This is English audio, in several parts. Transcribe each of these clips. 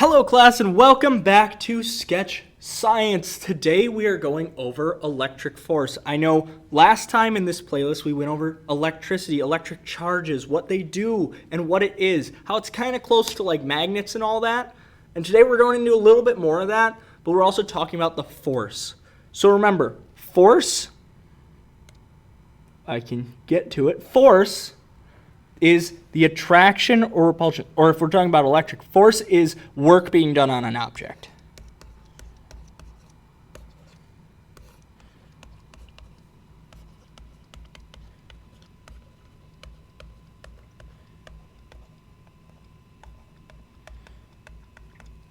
Hello class and welcome back to Sketch Science. Today we are going over electric force. I know last time in this playlist we went over electricity, electric charges, what they do and what it is, how it's kind of close to like magnets and all that. And today we're going into a little bit more of that, but we're also talking about the force. So remember, force, I can get to it, force is the attraction or repulsion, or if we're talking about electric, force is work being done on an object.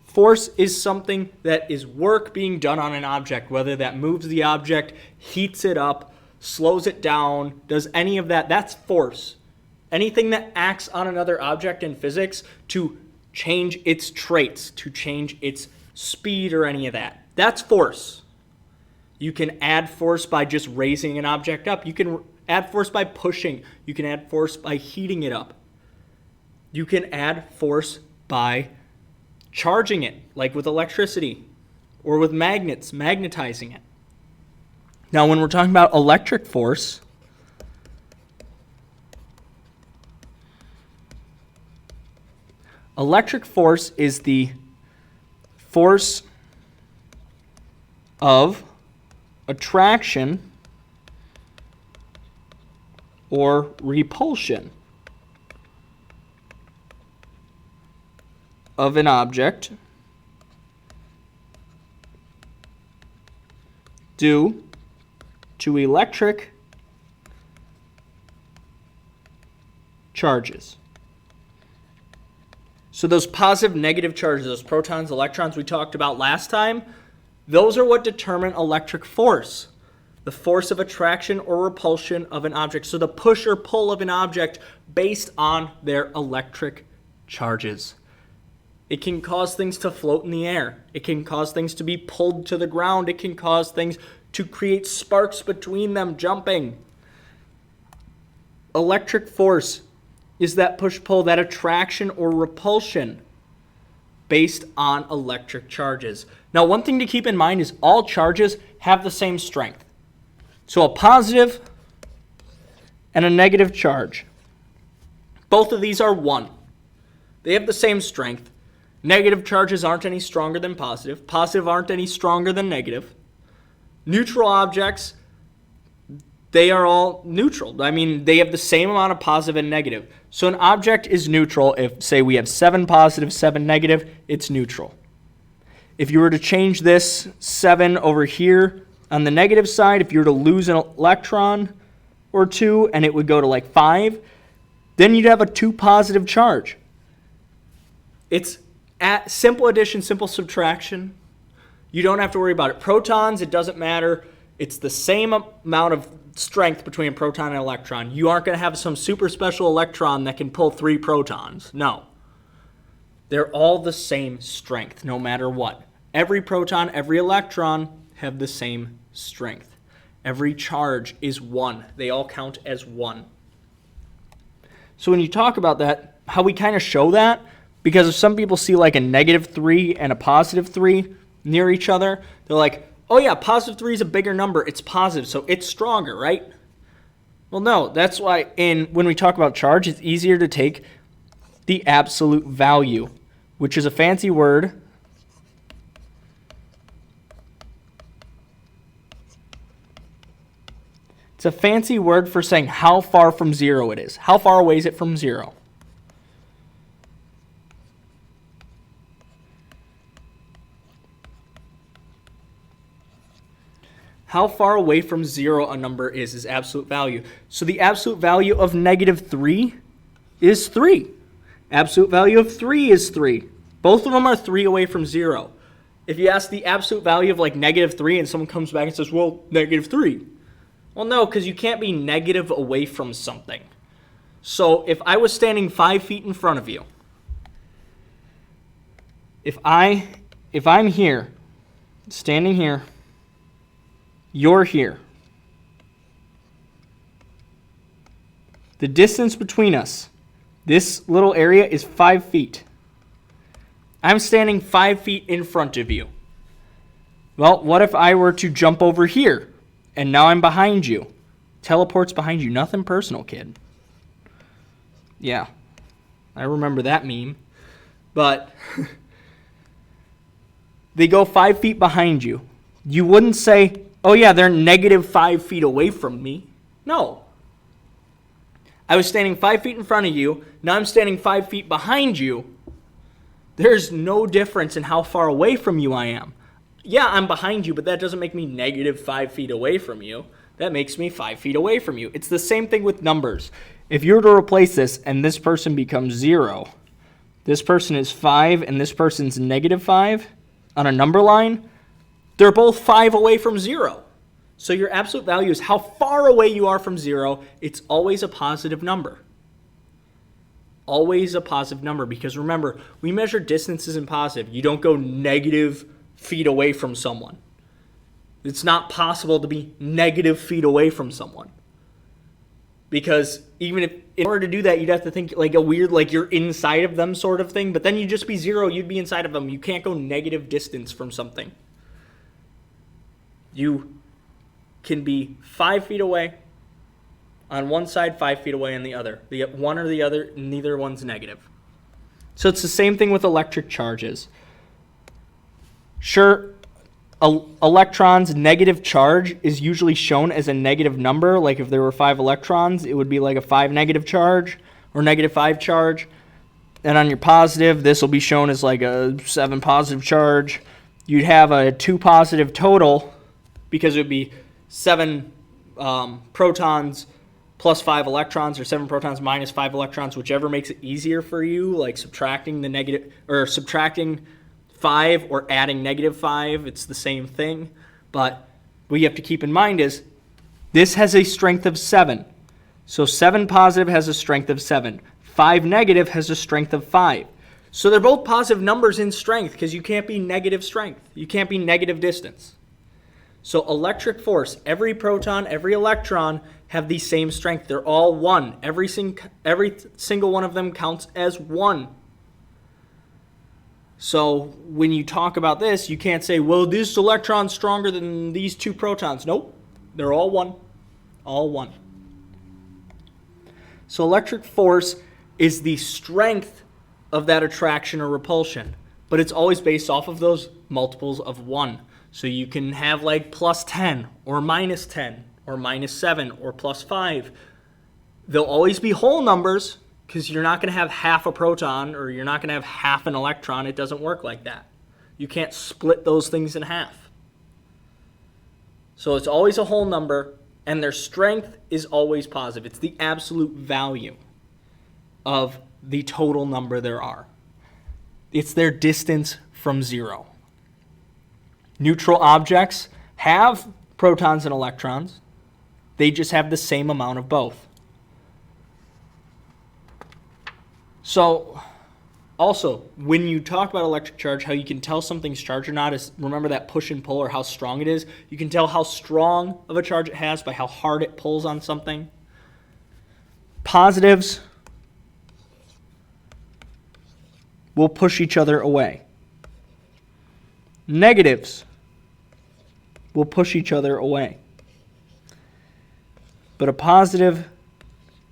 Force is something that is work being done on an object, whether that moves the object, heats it up, slows it down, does any of that, that's force. Anything that acts on another object in physics to change its traits, to change its speed or any of that. That's force. You can add force by just raising an object up. You can add force by pushing. You can add force by heating it up. You can add force by charging it, like with electricity or with magnets, magnetizing it. Now, when we're talking about electric force, electric force is the force of attraction or repulsion of an object due to electric charges. So those positive, negative charges, those protons, electrons we talked about last time, those are what determine electric force, the force of attraction or repulsion of an object. So the push or pull of an object based on their electric charges. It can cause things to float in the air. It can cause things to be pulled to the ground. It can cause things to create sparks between them jumping. Electric force is that push-pull, that attraction or repulsion based on electric charges. Now, one thing to keep in mind is all charges have the same strength. So a positive and a negative charge, both of these are 1. They have the same strength. Negative charges aren't any stronger than positive. Positive aren't any stronger than negative. Neutral objects, they are all neutral. I mean, they have the same amount of positive and negative. So an object is neutral if, say, we have 7 positive, 7 negative, it's neutral. If you were to change this 7 over here on the negative side, if you were to lose an electron or 2 and it would go to like 5, then you'd have a 2 positive charge. It's at simple addition, simple subtraction. You don't have to worry about it. Protons, it doesn't matter. It's the same amount of strength between a proton and electron. You aren't going to have some super special electron that can pull 3 protons. No. They're all the same strength, no matter what. Every proton, every electron have the same strength. Every charge is 1. They all count as 1. So when you talk about that, how we kind of show that, because if some people see like a -3 and a +3 near each other, they're like, oh yeah, +3 is a bigger number. It's positive, so it's stronger, right? Well, no, that's why when we talk about charge, it's easier to take the absolute value, which is a fancy word. It's a fancy word for saying how far from 0 it is. How far away is it from 0? How far away from 0 a number is absolute value. So the absolute value of -3 is 3. Absolute value of 3 is 3. Both of them are 3 away from 0. If you ask the absolute value of like -3 and someone comes back and says, well, -3. Well, no, because you can't be negative away from something. So if I was standing 5 feet in front of you, if I'm here, standing here, you're here. The distance between us, this little area is 5 feet. I'm standing 5 feet in front of you. Well, what if I were to jump over here and now I'm behind you? Teleports behind you. Nothing personal, kid. Yeah, I remember that meme. But they go 5 feet behind you. You wouldn't say, oh yeah, they're negative 5 feet away from me. No. I was standing 5 feet in front of you. Now I'm standing 5 feet behind you. There's no difference in how far away from you I am. Yeah, I'm behind you, but that doesn't make me negative 5 feet away from you. That makes me 5 feet away from you. It's the same thing with numbers. If you were to replace this and this person becomes 0, this person is 5 and this person's negative 5 on a number line, they're both 5 away from 0. So your absolute value is how far away you are from 0. It's always a positive number. Always a positive number, because remember, we measure distances in positive. You don't go negative feet away from someone. It's not possible to be negative feet away from someone. Because even if, in order to do that, you'd have to think like a weird, like you're inside of them sort of thing. But then you'd just be 0, you'd be inside of them. You can't go negative distance from something. You can be 5 feet away on one side, 5 feet away on the other. The one or the other, neither one's negative. So it's the same thing with electric charges. Sure, electrons' negative charge is usually shown as a negative number. Like if there were 5 electrons, it would be like a 5 negative charge or negative 5 charge. And on your positive, this will be shown as like a 7 positive charge. You'd have a 2 positive total because it would be 7 protons plus 5 electrons, or 7 protons minus 5 electrons, whichever makes it easier for you, like subtracting the negative, or subtracting 5 or adding negative 5. It's the same thing. But what you have to keep in mind is this has a strength of 7. So 7 positive has a strength of 7. 5 negative has a strength of 5. So they're both positive numbers in strength, because you can't be negative strength. You can't be negative distance. So electric force, every proton, every electron have the same strength. They're all 1. Every single one of them counts as 1. So when you talk about this, you can't say, well, this electron's stronger than these 2 protons. Nope. They're all 1. All 1. So electric force is the strength of that attraction or repulsion, but it's always based off of those multiples of 1. So you can have like plus 10 or minus 10 or minus 7 or plus 5. They'll always be whole numbers, because you're not going to have half a proton or you're not going to have half an electron. It doesn't work like that. You can't split those things in half. So it's always a whole number, and their strength is always positive. It's the absolute value of the total number there are. It's their distance from 0. Neutral objects have protons and electrons. They just have the same amount of both. So, also, when you talk about electric charge, how you can tell something's charged or not is, remember that push and pull, or how strong it is. You can tell how strong of a charge it has by how hard it pulls on something. Positives will push each other away. Negatives will push each other away. But a positive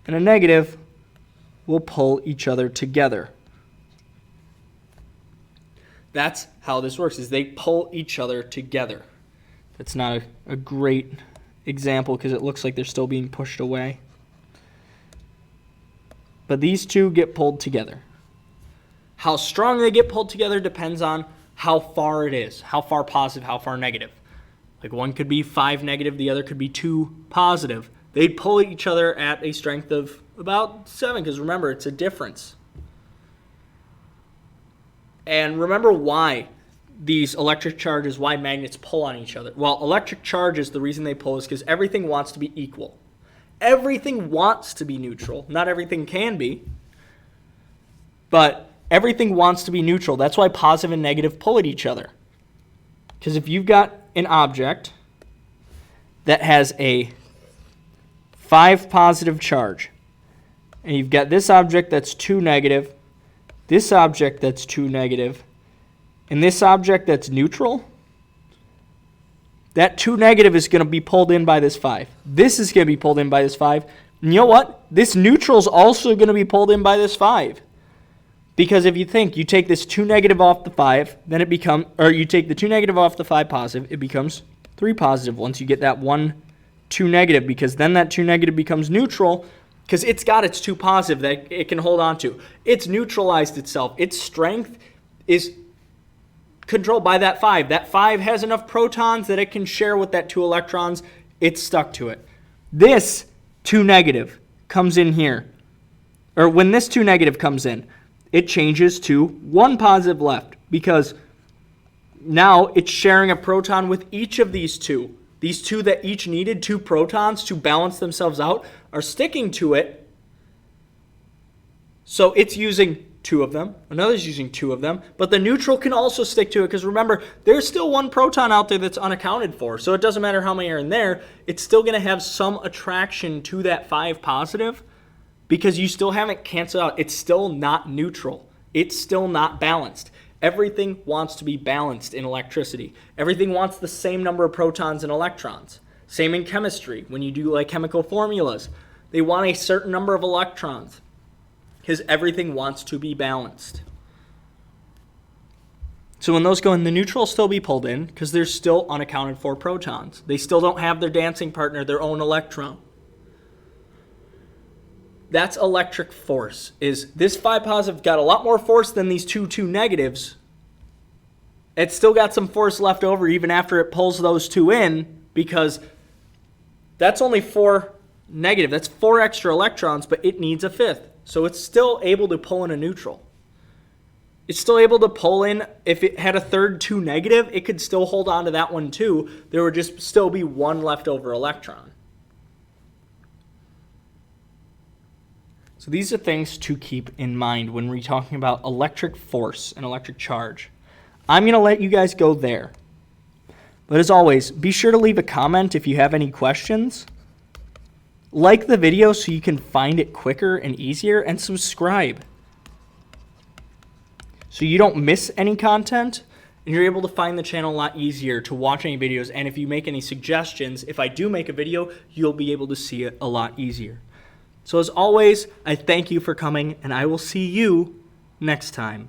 and a negative will pull each other together. That's how this works, is they pull each other together. That's not a great example because it looks like they're still being pushed away. But these two get pulled together. How strong they get pulled together depends on how far it is. How far positive, how far negative. Like one could be 5 negative, the other could be 2 positive. They'd pull each other at a strength of about 7, because remember, it's a difference. And remember why these electric charges, why magnets pull on each other. Well, electric charges, the reason they pull is because everything wants to be equal. Everything wants to be neutral. Not everything can be, but everything wants to be neutral. That's why positive and negative pull at each other. Because if you've got an object that has a 5 positive charge, and you've got this object that's 2 negative, this object that's 2 negative, And this object that's neutral, that 2 negative is going to be pulled in by this 5. This is going to be pulled in by this 5. And you know what? This neutral is also going to be pulled in by this 5. Because if you think, you take this 2 negative off the 5, then it becomes, or you take the 2 negative off the 5 positive, it becomes 3 positive once you get that 1, 2 negative, because then that 2 negative becomes neutral, because it's got its 2 positive that it can hold on to. It's neutralized itself. Its strength is controlled by that 5. That 5 has enough protons that it can share with that 2 electrons. It's stuck to it. This 2 negative comes in here, or when this 2 negative comes in, it changes to 1 positive left, because now it's sharing a proton with each of these 2. These 2 that each needed 2 protons to balance themselves out are sticking to it. So it's using 2 of them. Another's using 2 of them. But the neutral can also stick to it, because remember, there's still 1 proton out there that's unaccounted for. So it doesn't matter how many are in there. It's still going to have some attraction to that 5 positive, because you still haven't canceled out. It's still not neutral. It's still not balanced. Everything wants to be balanced in electricity. Everything wants the same number of protons and electrons. Same in chemistry. When you do like chemical formulas, they want a certain number of electrons, because everything wants to be balanced. So when those go in, the neutral will still be pulled in, because there's still unaccounted for protons. They still don't have their dancing partner, their own electron. That's electric force. Is this 5 positive got a lot more force than these 2 negatives. It's still got some force left over even after it pulls those 2 in, because that's only 4 negative. That's 4 extra electrons, but it needs a 5th. So it's still able to pull in a neutral. It's still able to pull in, if it had a third 2 negative, it could still hold on to that one too. There would just still be 1 leftover electron. So these are things to keep in mind when we're talking about electric force and electric charge. I'm going to let you guys go there. But as always, be sure to leave a comment if you have any questions. Like the video so you can find it quicker and easier, and subscribe so you don't miss any content, and you're able to find the channel a lot easier to watch any videos. And if you make any suggestions, if I do make a video, you'll be able to see it a lot easier. So as always, I thank you for coming, and I will see you next time.